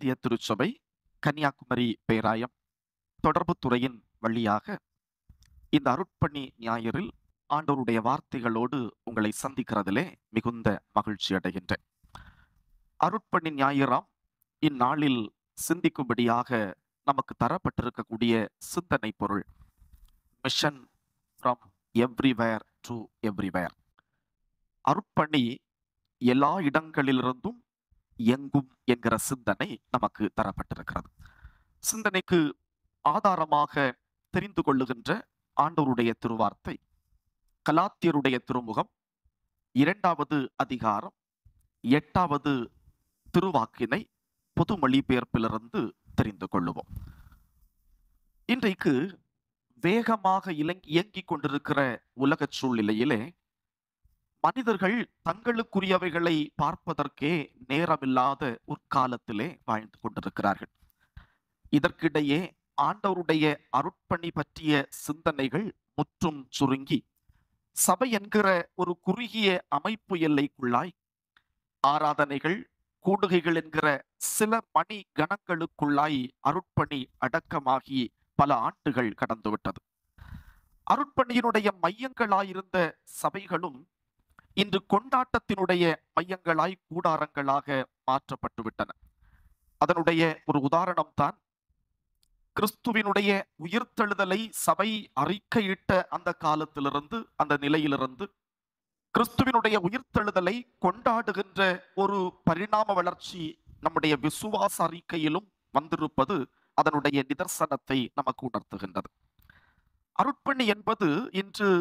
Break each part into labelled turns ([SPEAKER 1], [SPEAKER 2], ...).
[SPEAKER 1] கலாத்திய திருச்சபை கன்னியாகுமரி பேராயம் தொடர்பு துறையின் வழியாக இந்த அருட்பணி ஞாயிறில் ஆண்டவருடைய வார்த்தைகளோடு உங்களை சந்திக்கிறதிலே மிகுந்த மகிழ்ச்சி அடைகின்றேன். அருட்பணி ஞாயிறாம் இந்நாளில் சிந்திக்கும்படியாக நமக்கு தரப்பட்டிருக்கக்கூடிய சிந்தனை பொருள் mission from everywhere to everywhere. அருட்பணி எல்லா இடங்களிலிருந்தும் எங்கும் என்கிற சிந்தனை நமக்கு தரப்பட்டிருக்கிறது. சிந்தனைக்கு ஆதாரமாக தெரிந்து கொள்ளுகின்ற ஆண்டவருடைய திருவார்த்தை கலாத்தியருடைய திருமுகம் 2வது அதிகாரம் 8வது திருவாக்கினை பொது மொழிபெயர்ப்பிலிருந்து தெரிந்து கொள்ளுவோம். இன்றைக்கு வேகமாக இயங்கிக் கொண்டிருக்கிற உலக சூழ்நிலையிலே மனிதர்கள் தங்களுக்குரியவைகளை பார்ப்பதற்கே நேரமில்லாத ஒரு காலத்திலே வாழ்ந்து கொண்டிருக்கிறார்கள். இதற்கிடையே ஆண்டவருடைய அருட்பணி பற்றிய சிந்தனைகள் முற்றும் சுருங்கி சபை என்கிற ஒரு குறுகிய அமைப்பு எல்லைக்குள்ளாய் ஆராதனைகள் கூடுகைகள் என்கிற சில மணி கணங்களுக்குள்ளாய் அருட்பணி அடக்கமாகி பல ஆண்டுகள் கடந்துவிட்டது. அருட்பணியினுடைய மையங்களாயிருந்த சபைகளும் இன்று கொண்டாட்டத்தினுடைய மையங்களாய் கூடாரங்களாக மாற்றப்பட்டு விட்டன. அதனுடைய ஒரு உதாரணம் தான் கிறிஸ்துவினுடைய உயிர்த்தெழுதலை சபை அறிக்கையிட்ட அந்த காலத்திலிருந்து, அந்த நிலையிலிருந்து கிறிஸ்துவினுடைய உயிர்த்தெழுதலை கொண்டாடுகின்ற ஒரு பரிணாம வளர்ச்சி நம்முடைய விசுவாச அறிக்கையிலும் வந்திருப்பது அதனுடைய நிதர்சனத்தை நமக்கு உணர்த்துகின்றது. அருட்பணி என்பது இன்று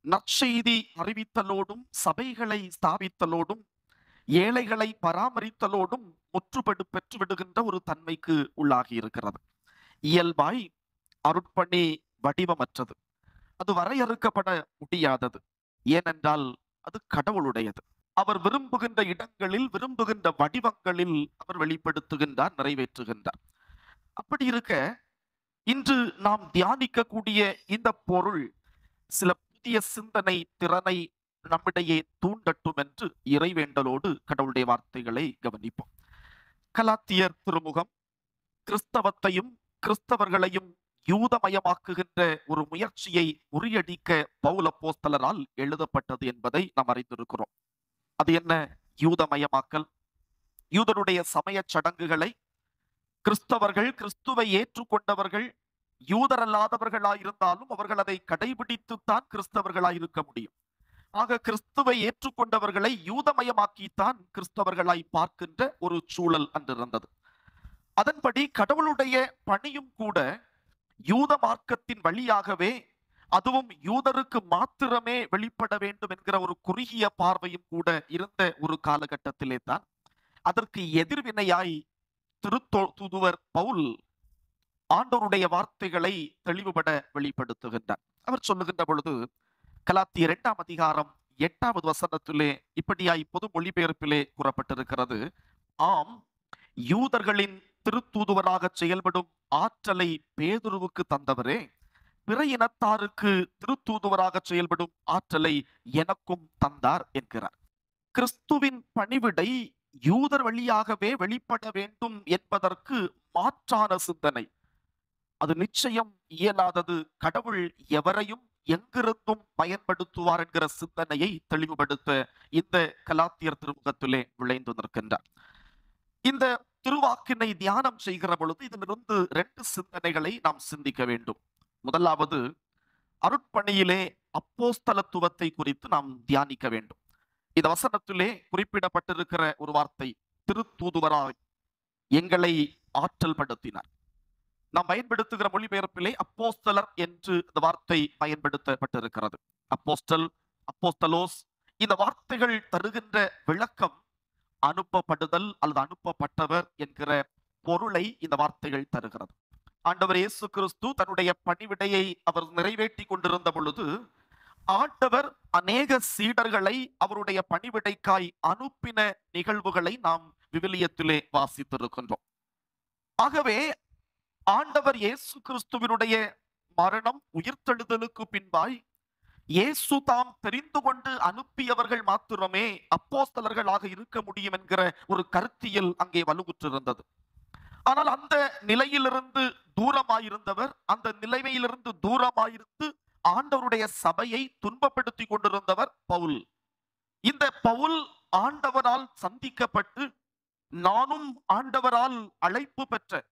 [SPEAKER 1] நற்செய்தி அறிவித்தலோடும் சபைகளை ஸ்தாபித்தலோடும் ஏழைகளை பராமரித்தலோடும் முற்றுப்படு பெற்றுவிடுகின்ற ஒரு தன்மைக்கு உள்ளாகி இருக்கிறது. இயல்பாய் அருட்பணி வடிவமற்றது, அது வரையறுக்கப்பட முடியாதது. ஏனென்றால் அது கடவுளுடையது. அவர் விரும்புகின்ற இடங்களில் விரும்புகின்ற வடிவங்களில் அவர் வெளிப்படுத்துகின்றார், நிறைவேற்றுகின்றார். அப்படி இருக்க இன்று நாம் தியானிக்கக்கூடிய இந்த பொருள் சில புதிய சிந்தனை திறனை நம்மிடையே தூண்டட்டும் என்று இறைவேண்டலோடு கடவுளுடைய வார்த்தைகளை கவனிப்போம். கலாத்தியர் திருமுகம் கிறிஸ்தவத்தையும் கிறிஸ்தவர்களையும் யூதமயமாக்குகின்ற ஒரு முயற்சியை முறியடிக்க பவுல் அப்போஸ்தலரால் எழுதப்பட்டது என்பதை நாம் அறிந்திருக்கிறோம். அது என்ன யூதமயமாக்கல்? யூதருடைய சமய சடங்குகளை கிறிஸ்தவர்கள், கிறிஸ்துவை ஏற்றுக்கொண்டவர்கள் யூதரல்லாதவர்களாயிருந்தாலும் அவர்கள் அதை கடைபிடித்துத்தான் கிறிஸ்தவர்களாய் இருக்க முடியும். ஆக கிறிஸ்துவை ஏற்றுக்கொண்டவர்களை யூதமயமாக்கித்தான் கிறிஸ்தவர்களாய் பார்க்கின்ற ஒரு சூழல் அன்றிருந்தது. அதன்படி கடவுளுடைய பணியும் கூட யூத மார்க்கத்தின் வழியாகவே, அதுவும் யூதருக்கு மாத்திரமே வெளிப்பட வேண்டும் என்கிற ஒரு குறுகிய பார்வையும் கூட இருந்த ஒரு காலகட்டத்திலே தான் அதற்கு எதிர்வினையாய் தூதுவர் பவுல் ஆண்டவருடைய வார்த்தைகளை தெளிவுபட வெளிப்படுத்துகின்றார். அவர் சொல்லுகின்ற பொழுது கலாத்தியர் 2ஆம் அதிகாரம் 8வது வசனத்திலே இப்படியாய் பொது மொழிபெயர்ப்பிலே கூறப்பட்டிருக்கிறது. ஆம், யூதர்களின் திருத்தூதுவராக செயல்படும் ஆற்றலை பேதுருவுக்கு தந்தவரே, பிற இனத்தாருக்கு திருத்தூதுவராக செயல்படும் ஆற்றலை எனக்கும் தந்தார் என்கிறார். கிறிஸ்துவின் பணிவிடை யூதர் வழியாகவே வெளிப்பட வேண்டும் என்பதற்கு மாற்றான சிந்தனை, அது நிச்சயம் இயலாதது. கடவுள் எவரையும் எங்கிருந்தும் பயன்படுத்துவார் என்கிற சிந்தனையை தெளிவுபடுத்த இந்த கலாத்தியர் திருமுகத்திலே விளைந்து நிற்கின்றார். இந்த திருவாக்கினை தியானம் செய்கிற பொழுது இதிலிருந்து 2 சிந்தனைகளை நாம் சிந்திக்க வேண்டும். முதலாவது, அருட்பணியிலே அப்போஸ்தலத்துவத்தை குறித்து நாம் தியானிக்க வேண்டும். இந்த வசனத்திலே குறிப்பிடப்பட்டிருக்கிற ஒரு வார்த்தை, திருத்தூதுவராய் எங்களை ஆற்றல் படுத்தினார். நாம் பயன்படுத்துகிற மொழிபெயர்ப்பிலே அப்போஸ்தலர் என்று இந்த வார்த்தை பயன்படுத்தப்பட்டிருக்கிறது. அப்போஸ்தல், அப்போஸ்தலோஸ், இந்த வார்த்தைகள் தருகின்ற விளக்கம் அனுப்பப்படுதல் அல்லது அனுப்பப்பட்டவர் என்கிற பொருளை இந்த வார்த்தைகள் தருகிறது. ஆண்டவர் இயேசு கிறிஸ்து தன்னுடைய பணிவிடையை அவர் நிறைவேற்றி கொண்டிருந்த பொழுது ஆண்டவர் அநேக சீடர்களை அவருடைய பணிவிடைக்காய் அனுப்பின நிகழ்வுகளை நாம் விவிலியத்திலே வாசித்திருக்கின்றோம். ஆகவே ஆண்டவர் இயேசு கிறிஸ்துவினுடைய மரணம் உயிர்த்தெழுதலுக்கு பின்பாய் இயேசு தாம் தெரிந்து கொண்டு அனுப்பியவர்கள் மாத்திரமே அப்போஸ்தலர்களாக இருக்க முடியும் என்கிற ஒரு கருத்தியல் அங்கே வலுவுற்றிருந்தது. ஆனால் அந்த நிலையிலிருந்து தூரமாயிருந்தவர், அந்த நிலைமையிலிருந்து தூரமாயிருந்து ஆண்டவருடைய சபையை துன்பப்படுத்தி கொண்டிருந்தவர் பவுல். இந்த பவுல் ஆண்டவரால் சந்திக்கப்பட்டு, நானும் ஆண்டவரால் அழைப்பு பெற்ற,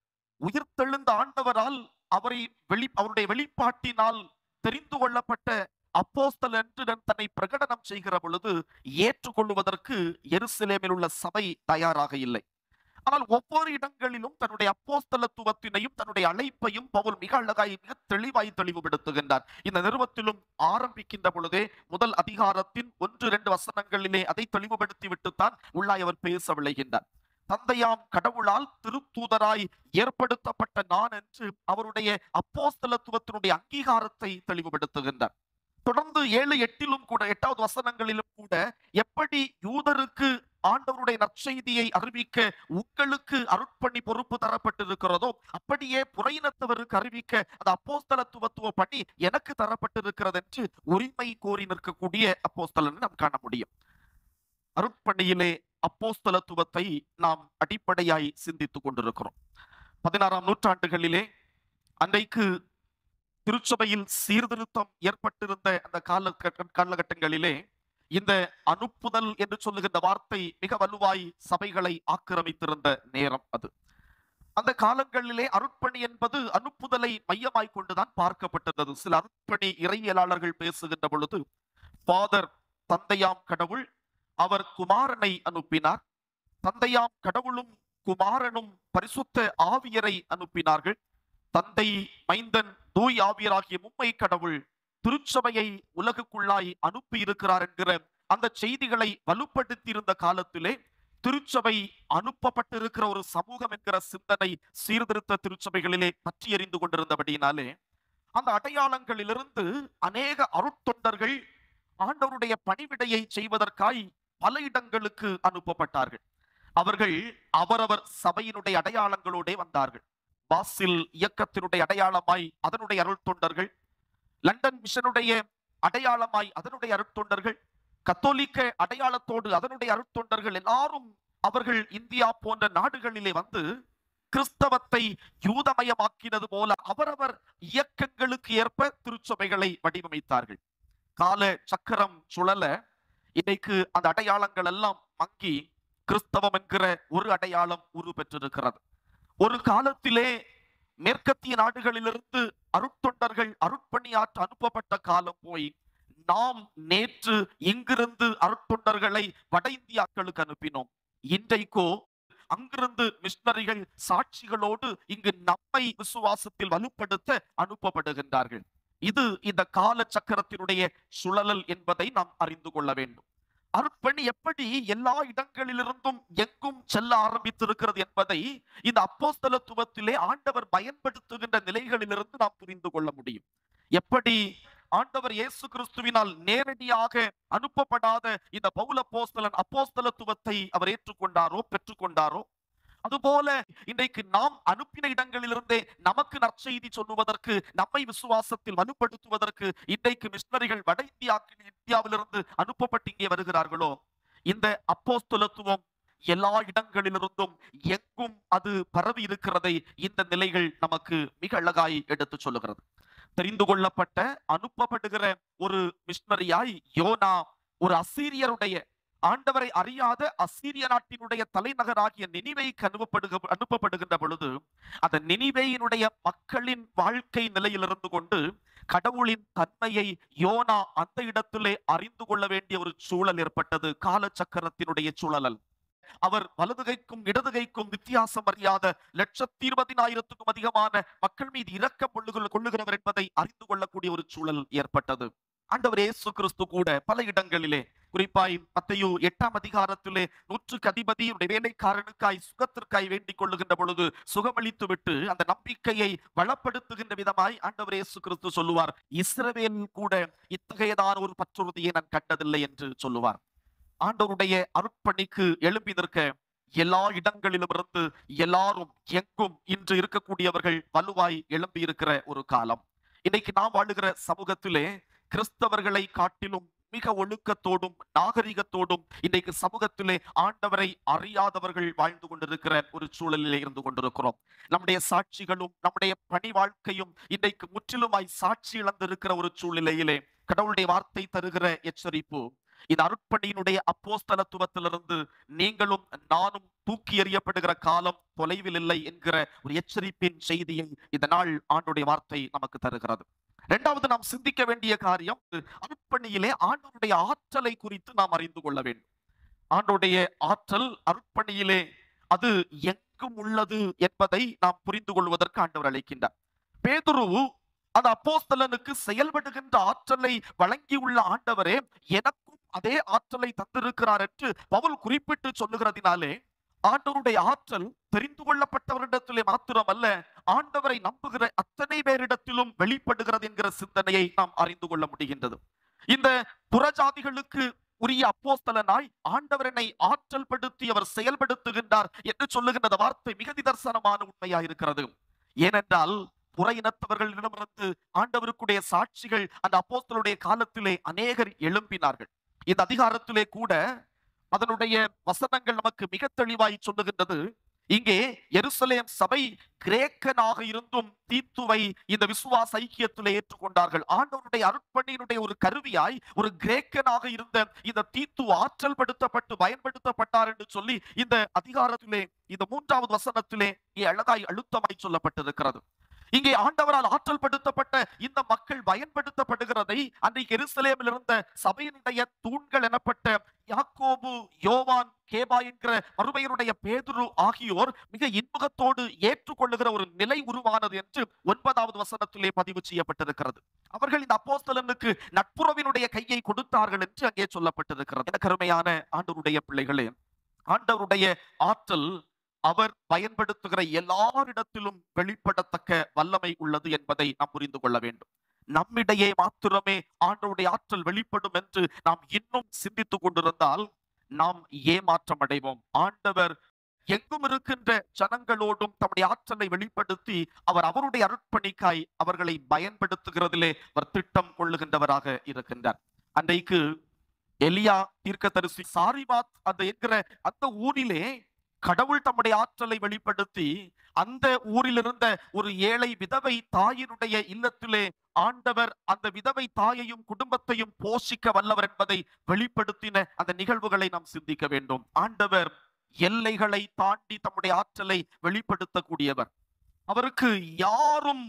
[SPEAKER 1] உயிர்த்தெழுந்த ஆண்டவரால் அவருடைய வெளிப்பாட்டினால் தெரிந்து கொள்ளப்பட்ட அப்போஸ்தலன் என்று தன்னை பிரகடனம் செய்கிற பொழுது ஏற்றுக்கொள்வதற்கு எருசலேமில் உள்ள சபை தயாராக இல்லை. ஆனால் ஒவ்வொரு இடங்களிலும் தன்னுடைய அப்போஸ்தலத்துவத்தினையும் தன்னுடைய அழைப்பையும் பவுல் மிக அழகாய், மிக தெளிவாய் தெளிவுபடுத்துகின்றார். இந்த நிறுவத்திலும் ஆரம்பிக்கின்ற பொழுதே முதல் அதிகாரத்தின் 1-2 வசனங்களிலே அதை தெளிவுபடுத்தி விட்டுத்தான் உள்ளாய் அவர் பேச விளைகின்றார். தந்தையாம் கடவுளால் திருத்தூதராய் ஏற்படுத்தப்பட்ட நான் என்று அவருடைய அப்போஸ்தலத்துவத்தினுடைய அங்கீகாரத்தை தெளிவுபடுத்துகின்றார். தொடர்ந்து 7-8 கூட, 8வது வசனங்களிலும் கூட, எப்படி யூதருக்கு ஆண்டவருடைய நற்செய்தியை அறிவிக்க உங்களுக்கு அருட்பணி பொறுப்பு தரப்பட்டிருக்கிறதோ, அப்படியே புறையினத்தவருக்கு அறிவிக்க அந்த அப்போஸ்தலத்துவ பணி எனக்கு தரப்பட்டிருக்கிறது என்று உரிமை கோரி நிற்கக்கூடிய அப்போஸ்தலனை நாம் காண முடியும். அருட்பணியிலே அப்போஸ்தலத்துவத்தை நாம் அடிப்படையாய் சிந்தித்துக் கொண்டிருக்கிறோம். 16ஆம் நூற்றாண்டுகளிலே அன்றைக்கு திருச்சபையில் சீர்திருத்தம் ஏற்பட்டிருந்த அந்த காலகட்டங்களிலே இந்த அனுப்புதல் என்று சொல்லுகின்ற வார்த்தை மிக வலுவாய் சபைகளை ஆக்கிரமித்திருந்த நேரம் அது. அந்த காலங்களிலே அருட்பணி என்பது அனுப்புதலை மையமாய் கொண்டுதான் பார்க்கப்பட்டது. சில அருட்பணி இறையியலாளர்கள் பேசுகின்ற பொழுது, ஃபாதர் தந்தையாம் கடவுள் அவர் குமாரனை அனுப்பினார், தந்தையாம் கடவுளும் குமாரனும் பரிசுத்த ஆவியரை அனுப்பினார்கள், தந்தை மைந்தன் தூய் ஆவியராகிய மும்மை கடவுள் திருச்சபையை உலகுக்குள்ளாய் அனுப்பி இருக்கிறார் என்கிற அந்த செய்திகளை வலுப்படுத்தி இருந்த காலத்திலே திருச்சபை அனுப்பப்பட்டிருக்கிற ஒரு சமூகம் என்கிற சிந்தனை சீர்திருத்த திருச்சபைகளிலே பற்றி எறிந்து கொண்டிருந்தபடியினாலே அந்த அடையாளங்களிலிருந்து அநேக அருட்தொண்டர்கள் ஆண்டவருடைய பணிவிடையை செய்வதற்காய் பல இடங்களுக்கு அனுப்பப்பட்டார்கள். அவர்கள் அவரவர் சபையினுடைய அடையாளங்களோட வந்தார்கள். பாசில் இயக்கத்தினுடைய அடையாளமாய் அதனுடைய அருட்தொண்டர்கள், லண்டன் மிஷனுடைய அடையாளமாய் அதனுடைய அருட்தொண்டர்கள், கத்தோலிக்க அடையாளத்தோடு அதனுடைய அருட்தொண்டர்கள் எல்லாரும் அவர்கள் இந்தியா போன்ற நாடுகளிலே வந்து கிறிஸ்தவத்தை யூதமயமாக்கினது போல அவரவர் இயக்கங்களுக்கு ஏற்ப திருச்சபைகளை வடிவமைத்தார்கள். கால சக்கரம் சுழல இன்னைக்கு அந்த அடையாளங்கள் எல்லாம் மங்கி கிறிஸ்தவம் என்கிற ஒரு அடையாளம் உரு பெற்றிருக்கிறது. ஒரு காலத்திலே மேற்கத்திய நாடுகளிலிருந்து அருட்தொண்டர்கள் அருட்பணியாற்ற அனுப்பப்பட்ட காலம் போய் நாம் நேற்று இங்கிருந்து அருட்தொண்டர்களை வட இந்தியாக்களுக்கு அனுப்பினோம். இன்றைக்கோ அங்கிருந்து மிஷனரிகள் சாட்சிகளோடு இங்கு நம்மை விசுவாசத்தில் வலுப்படுத்த அனுப்பப்படுகின்றார்கள். இது இந்த கால சக்கரத்தினுடைய சுழலல் என்பதை நாம் அறிந்து கொள்ள வேண்டும். அருட்பணி எப்படி எல்லா இடங்களிலிருந்தும் எங்கும் செல்ல ஆரம்பித்திருக்கிறது என்பதை இந்த அப்போஸ்தலத்துவத்திலே ஆண்டவர் பயன்படுத்துகின்ற நிலைகளிலிருந்து நாம் புரிந்து கொள்ள முடியும். எப்படி ஆண்டவர் இயேசு கிறிஸ்துவினால் நேரடியாக அனுப்பப்படாத இந்த பவுல் அப்போஸ்தலன் அப்போஸ்தலத்துவத்தை அவர் ஏற்றுக்கொண்டாரோ பெற்றுக்கொண்டாரோ, அதுபோல இன்றைக்கு நாம் அனுப்பின இடங்களிலிருந்தே நமக்கு நற்செய்தி சொல்லுவதற்கு, நம்மை விசுவாசத்தில் வலுப்படுத்துவதற்கு இன்றைக்கு மிஷனரிகள் வட இந்தியாவிலிருந்து அனுப்பப்பட்டு இங்கே வருகிறார்களோ, இந்த அப்போஸ்தலத்துவம் எல்லா இடங்களிலிருந்தும் எங்கும் அது பரவி இருக்கிறதை இந்த நிலைகள் நமக்கு மிக அழகாய் எடுத்து சொல்லுகிறது. தெரிந்து கொள்ளப்பட்ட அனுப்பப்படுகிற ஒரு மிஷனரியாய் யோனா ஒரு அசீரியருடைய, ஆண்டவரை அறியாத அசீரிய நாட்டினுடைய தலைநகராகிய நினிவேக்கு அனுப்பப்படுகின்ற பொழுது அந்த நினிவேயினுடைய மக்களின் வாழ்க்கை நிலையிலிருந்து கொண்டு கடவுளின் தன்மையை யோனா அந்த இடத்திலே அறிந்து கொள்ள வேண்டிய ஒரு சூழல் ஏற்பட்டது. காலச்சக்கரத்தினுடைய சூழல். அவர் வலதுகைக்கும் இடதுகைக்கும் வித்தியாசம் அறியாத 120,000க்கும் அதிகமான மக்கள் மீது இரக்கம் கொள்ளுகிறவர் என்பதை அறிந்து கொள்ளக்கூடிய ஒரு சூழல் ஏற்பட்டது. ஆண்டவர் இயேசு கிறிஸ்து கூட பல இடங்களிலே, குறிப்பாய் மத்தேயு 8ஆம் அதிகாரத்திலே 100க்கு அதிபதியுடைய வேலைக்காரனுக்காய் சுகத்திற்காய் வேண்டிக் கொள்ளுகின்ற பொழுது சுகமளித்து விட்டு அந்த நம்பிக்கையை வளப்படுத்துகின்ற விதமாய் ஆண்டவர் இயேசு கிறிஸ்து சொல்லுவார், இஸ்ரவேல் கூட இத்தகையதான ஒரு பற்றுறுதியை நான் கண்டதில்லை என்று சொல்லுவார். ஆண்டவருடைய அருட்பணிக்கு எழுப்பி நிற்க எல்லா இடங்களிலும் இருந்து எல்லாரும் எங்கும் இன்று இருக்கக்கூடியவர்கள் வலுவாய் எழும்பி இருக்கிற ஒரு காலம். இன்னைக்கு நாம் வாழுகிற சமூகத்திலே கிறிஸ்தவர்களை காட்டிலும் மிக ஒழுக்கத்தோடும் நாகரிகத்தோடும் இன்றைக்கு சமூகத்திலே ஆண்டவரை அறியாதவர்கள் வாழ்ந்து கொண்டிருக்கிற ஒரு சூழலிலே இருந்து கொண்டிருக்கிறோம். நம்முடைய சாட்சிகளும் நம்முடைய பணி வாழ்க்கையும் இன்றைக்கு முற்றிலுமாய் சாட்சி இழந்திருக்கிற ஒரு சூழ்நிலையிலே கடவுளுடைய வார்த்தை தருகிற எச்சரிப்பு, இந்த அருட்பணியினுடைய அப்போஸ்தலத்துவத்திலிருந்து நீங்களும் நானும் தூக்கி எறியப்படுகிற காலம் தொலைவில் இல்லை என்கிற ஒரு எச்சரிப்பின் செய்தியை இந்த நாள் ஆண்டுடைய வார்த்தை நமக்கு தருகிறது. இரண்டாவது நாம் சிந்திக்க வேண்டிய காரியம், அருட்பணியிலே ஆண்டவருடைய ஆற்றலை குறித்து நாம் அறிந்து கொள்ள வேண்டும். ஆண்டவருடைய ஆற்றல் அருட்பணியிலே அது எங்கும் உள்ளது என்பதை நாம் புரிந்து கொள்வதற்கு ஆண்டவர் அழைக்கின்றார். பேதுரு அந்த அப்போஸ்தலனுக்கு செயல்படுகின்ற ஆற்றலை வழங்கியுள்ள ஆண்டவரே எனக்கும் அதே ஆற்றலை தந்திருக்கிறார் என்று பவுல் குறிப்பிட்டு சொல்லுகிறதினாலே ஆண்டவருடைய ஆற்றல் தெரிந்து கொள்ளப்பட்டவரிடத்திலே மாத்திரமல்ல, ஆண்டவரை நம்புகிற அத்தனை பேரிடத்திலும் வெளிப்படுகிறது என்கிற சிந்தனையை நாம் அறிந்து கொள்ள முடிகின்றது. இந்த புறஜாதிகளுக்கு உரிய அப்போஸ்தலனாய் ஆண்டவரனை ஆற்றல் படுத்தி அவர் செயல்படுத்துகின்றார் என்று சொல்லுகின்ற வார்த்தை மிக நிதர்சனமான உண்மையா இருக்கிறது. ஏனென்றால் புற இனத்தவர்களிடமிருந்து ஆண்டவருக்குடைய சாட்சிகள் அந்த அப்போஸ்தலருடைய காலத்திலே அநேகர் எழும்பினார்கள். இந்த அதிகாரத்திலே கூட அதனுடைய வசனங்கள் நமக்கு மிக தெளிவாய் சொல்லுகின்றது. இங்கே எருசலேம் சபை கிரேக்கனாக இருந்தும் தீத்துவை இந்த விசுவாச ஐக்கியத்திலே ஏற்றுக்கொண்டார்கள். ஆண்டவருடைய அருட்பணியினுடைய ஒரு கருவியாய் ஒரு கிரேக்கனாக இருந்த இந்த தீத்து ஆற்றல் படுத்தப்பட்டு பயன்படுத்தப்பட்டார் என்று சொல்லி இந்த அதிகாரத்திலே இந்த 3வது வசனத்திலே அழகாய் அழுத்தமாய் சொல்லப்பட்டிருக்கிறது. இங்கே ஆண்டவரால் ஆற்றல் படுத்தப்பட்ட இந்த மக்கள் பயன்படுத்தப்படுகிறதை அன்றைக்கு எருசலேமில் இருந்த சபையினுடைய தூண்கள் எனப்பட்ட யாக்கோபு, யோவான், கேபா என்கிற மறுபெயருடைய பேதுரு ஆகியோர் மிக இன்முகத்தோடு ஏற்றுக்கொள்ளுகிற ஒரு நிலை உருவானது என்று 9வது வசனத்திலே பதிவு செய்யப்பட்டிருக்கிறது. அவர்கள் இந்த அப்போஸ்தலனுக்கு நட்புறவினுடைய கையை கொடுத்தார்கள் என்று அங்கே சொல்லப்பட்டிருக்கிறது. எனக்கு அருமையான ஆண்டவருடைய பிள்ளைகளே, ஆண்டவருடைய ஆற்றல் அவர் பயன்படுத்துகிற எல்லாரிடத்திலும் வெளிப்படத்தக்க வல்லமை உள்ளது என்பதை நாம் புரிந்து கொள்ள வேண்டும். நம்மிடையே மாத்திரமே ஆண்டவருடைய ஆற்றல் வெளிப்படும் என்று நாம் இன்னும் சிந்தித்துக் கொண்டிருந்தால் நாம் ஏமாற்றம் அடைவோம். ஆண்டவர் எங்கும் இருக்கின்ற ஜனங்களோடும் தம்முடைய ஆற்றலை வெளிப்படுத்தி அவர் அவருடைய அருட்பணிக்காய் அவர்களை பயன்படுத்துகிறதிலே அவர் திட்டம் கொள்ளுகின்றவராக இருக்கின்றார். அன்றைக்கு எலியா தீர்க்கதரிசி சாரிபாத் அந்த என்கிற அந்த ஊரிலே கடவுள் தம்முடைய ஆற்றலை வெளிப்படுத்தி அந்த ஊரில் இருந்த ஒரு ஏழை விதவை தாயினுடைய இல்லத்திலே ஆண்டவர் அந்த விதவை தாயையும் குடும்பத்தையும் போஷிக்க வல்லவர் என்பதை வெளிப்படுத்தின அந்த நிகழ்வுகளை நாம் சிந்திக்க வேண்டும். ஆண்டவர் எல்லைகளை தாண்டி தம்முடைய ஆற்றலை வெளிப்படுத்தக்கூடியவர். அவருக்கு யாரும்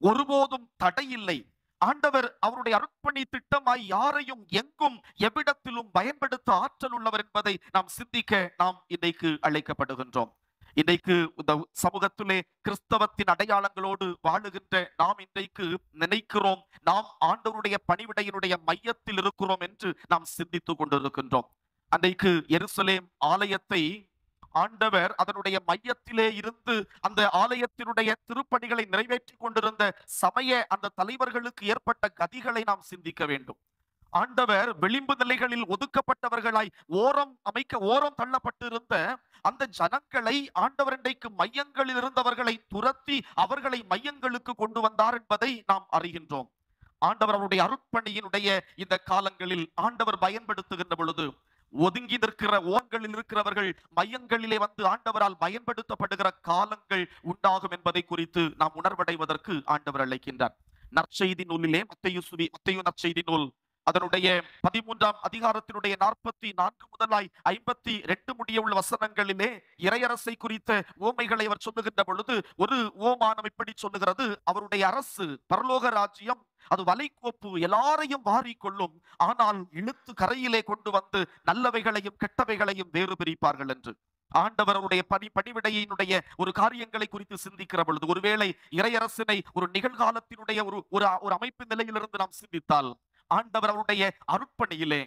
[SPEAKER 1] ஒருபோதும் தடையில்லை. ஆண்டவர் அவருடைய அருட்பணி திட்டமாய் யாரையும் எங்கும் எவ்விடத்திலும் பயன்படுத்த ஆற்றல் உள்ளவர் என்பதை நாம் சிந்திக்க நாம் இன்றைக்கு அழைக்கப்படுகின்றோம். இன்றைக்கு இந்த சமூகத்திலே கிறிஸ்தவத்தின் அடையாளங்களோடு வாழுகின்ற நாம் இன்றைக்கு நினைக்கிறோம் நாம் ஆண்டவருடைய பணிவிடையினுடைய மையத்தில் இருக்கிறோம் என்று நாம் சிந்தித்துக் கொண்டிருக்கின்றோம். அன்றைக்கு எருசலேம் ஆலயத்தை ஆண்டவர் அதனுடைய மையத்திலே இருந்து அந்த ஆலயத்தினுடைய திருப்பணிகளை நிறைவேற்றி கொண்டிருந்த சமய அந்த தலைவர்களுக்கு ஏற்பட்ட கதிகளை நாம் சிந்திக்க வேண்டும். ஆண்டவர் விளிம்பு நிலைகளில் ஒதுக்கப்பட்டவர்களாய் ஓரம் தள்ளப்பட்டிருந்த அந்த ஜனங்களை ஆண்டவர் இன்றைக்கு மையங்களில் இருந்தவர்களை துரத்தி அவர்களை மையங்களுக்கு கொண்டு வந்தார் என்பதை நாம் அறிகின்றோம். ஆண்டவர் அவருடைய அருட்பணியினுடைய இந்த காலங்களில் ஆண்டவர் பயன்படுத்துகின்ற பொழுது ஒதுங்கி நிற்கிற ஓன்களில் இருக்கிறவர்கள் மையங்களிலே வந்து ஆண்டவரால் பயன்படுத்தப்படுகிற காலங்கள் உண்டாகும் என்பதை குறித்து நாம் உணர்வடைவதற்கு ஆண்டவர் அழைக்கின்றார். நற்செய்தி நூலிலே மத்தேயு நற்செய்தி நூல் அதனுடைய 13ஆம் அதிகாரத்தினுடைய 44 முதலாய் 52 முடிய உள்ள வசனங்களிலே இறையரசை குறித்த ஓமைகளை அவர் சொல்லுகின்ற பொழுது ஒரு ஓமானம் இப்படி சொல்லுகிறது. அவருடைய அரசு பரலோக ராஜ்யம் அது வலைக்கோப்பு எல்லாரையும் வாரிக்கொள்ளும், ஆனால் இழுத்து கரையிலே கொண்டு வந்து நல்லவைகளையும் கெட்டவைகளையும் வேறு பிரிப்பார்கள் என்று. ஆண்டவர் அவருடைய பணிவிடையினுடைய ஒரு காரியங்களை குறித்து சிந்திக்கிற பொழுது ஒருவேளை இறையரசினை ஒரு நிகழ்காலத்தினுடைய ஒரு அமைப்பு நிலையிலிருந்து நாம் சிந்தித்தால் ஆண்டவர் அவருடைய அருட்பணியிலே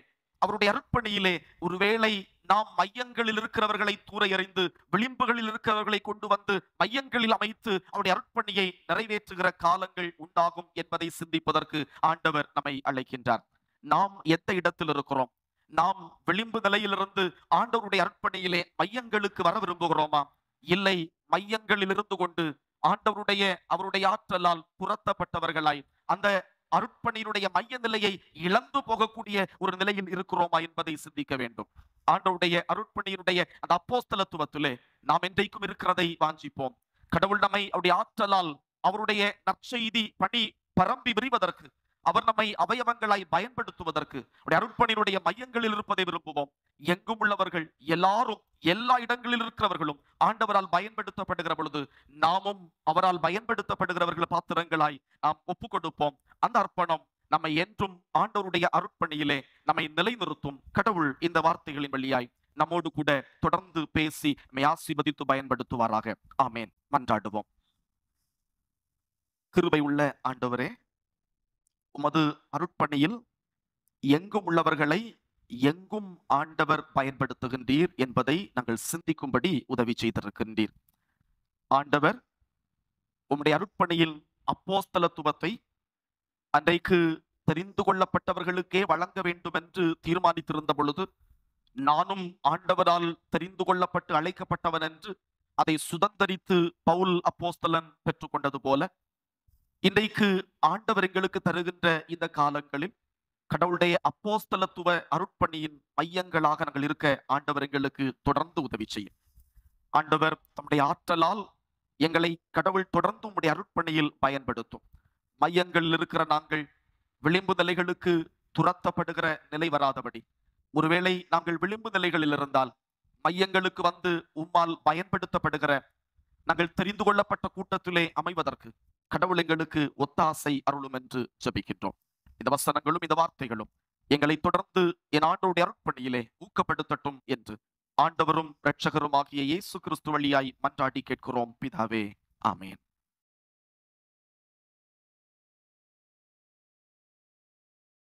[SPEAKER 1] ஒருவேளை நாம் மையங்களில் இருக்கிறவர்களை தூர எறிந்து விளிம்புகளில் இருக்கிறவர்களை கொண்டு வந்து மையங்களில் அமைத்து அவருடைய அருட்பணியை நிறைவேற்றுகிற காலங்கள் உண்டாகும் என்பதை சிந்திப்பதற்கு ஆண்டவர் நம்மை அழைக்கின்றார். நாம் எந்த இடத்தில் இருக்கிறோம்? நாம் விளிம்பு நிலையிலிருந்து ஆண்டவருடைய அருட்பணியிலே மையங்களுக்கு வர விரும்புகிறோமா? இல்லை, மையங்களில் இருந்து கொண்டு அவருடைய ஆற்றலால் புறத்தப்பட்டவர்களாய் அந்த அருட்பணியினுடைய மைய நிலையை இழந்து போகக்கூடிய ஒரு நிலையில் இருக்கிறோமா என்பதை சிந்திக்க வேண்டும். ஆண்டவருடைய அருட்பணியினுடைய அந்த அப்போஸ்தலத்துவத்திலே நாம் என்றைக்கும் இருக்கிறதை வாஞ்சிப்போம். கடவுள் நம்மை அவருடைய ஆற்றலால் அவருடைய நற்செய்தி பணி பரம்பி விரிவதற்கு, அவர் நம்மை அவயவங்களாய் பயன்படுத்துவதற்கு அருட்பணியினுடைய மையங்களில் இருப்பதை விரும்புவோம். எங்கும் உள்ளவர்கள் எல்லாரும், எல்லா இடங்களில் இருக்கிறவர்களும் ஆண்டவரால் பயன்படுத்தப்படுகிற பொழுது நாமும் அவரால் பயன்படுத்தப்படுகிறவர்கள் பாத்திரங்களாய் நாம் ஒப்பு கொடுப்போம். அந்த அர்ப்பணம் நம்மை என்றும் ஆண்டவருடைய அருட்பணியிலே நம்மை நிலைநிறுத்தும். கடவுள் இந்த வார்த்தைகளின் வழியாய் நம்மோடு கூட தொடர்ந்து பேசி நம்மை ஆசீர்வதித்து பயன்படுத்துவாராக. ஆமேன். மன்றாடுவோம். கிருபை உள்ள ஆண்டவரே, உமது அருட்பணியில் எங்கும் உள்ளவர்களை எங்கும் ஆண்டவர் பயன்படுத்துகின்றீர் என்பதை நாங்கள் சிந்திக்கும்படி உதவி செய்திருக்கின்றீர். ஆண்டவர் உம்முடைய அருட்பணியில் அப்போஸ்தலத்துவத்தை அன்றைக்கு தெரிந்து கொள்ளப்பட்டவர்களுக்கே வழங்க வேண்டும் என்று தீர்மானித்திருந்த பொழுது, நானும் ஆண்டவரால் தெரிந்து கொள்ளப்பட்டு அழைக்கப்பட்டவன் என்று அதை சுதந்தரித்து பவுல் அப்போஸ்தலன் பெற்றுக்கொண்டது போல, இன்றைக்கு ஆண்டவர் எங்களுக்கு தருகின்ற இந்த காலங்களில் கடவுளுடைய அப்போஸ்தலத்துவ அருட்பணியின் மையங்களாக நாங்கள் இருக்க ஆண்டவர் எங்களுக்கு தொடர்ந்து உதவி செய்யும். ஆண்டவர் தம்முடைய ஆற்றலால் எங்களை கடவுள் தொடர்ந்து உம்முடைய அருட்பணியில் பயன்படுத்தும். மையங்களில் இருக்கிற நாங்கள் விளிம்பு நிலைகளுக்கு துரத்தப்படுகிற நிலை வராதபடி, ஒருவேளை நாங்கள் விளிம்பு நிலைகளில் இருந்தால் மையங்களுக்கு வந்து உம்மால் பயன்படுத்தப்படுகிற நாங்கள் தெரிந்து கொள்ளப்பட்ட கூட்டத்திலே அமைவதற்கு கடவுள் எங்களுக்கு ஒத்தாசை அருளும் என்று ஜெபிக்கின்றோம். இந்த வசனங்களும் இந்த வார்த்தைகளும் எங்களை தொடர்ந்து என் ஆண்டவருடைய அருட்பணியிலே ஊக்கப்படுத்தட்டும் என்று ஆண்டவரும் இரட்சகரும் ஆகிய இயேசு கிறிஸ்து வழியாய் மன்றாடி கேட்கிறோம் பிதாவே. ஆமேன்.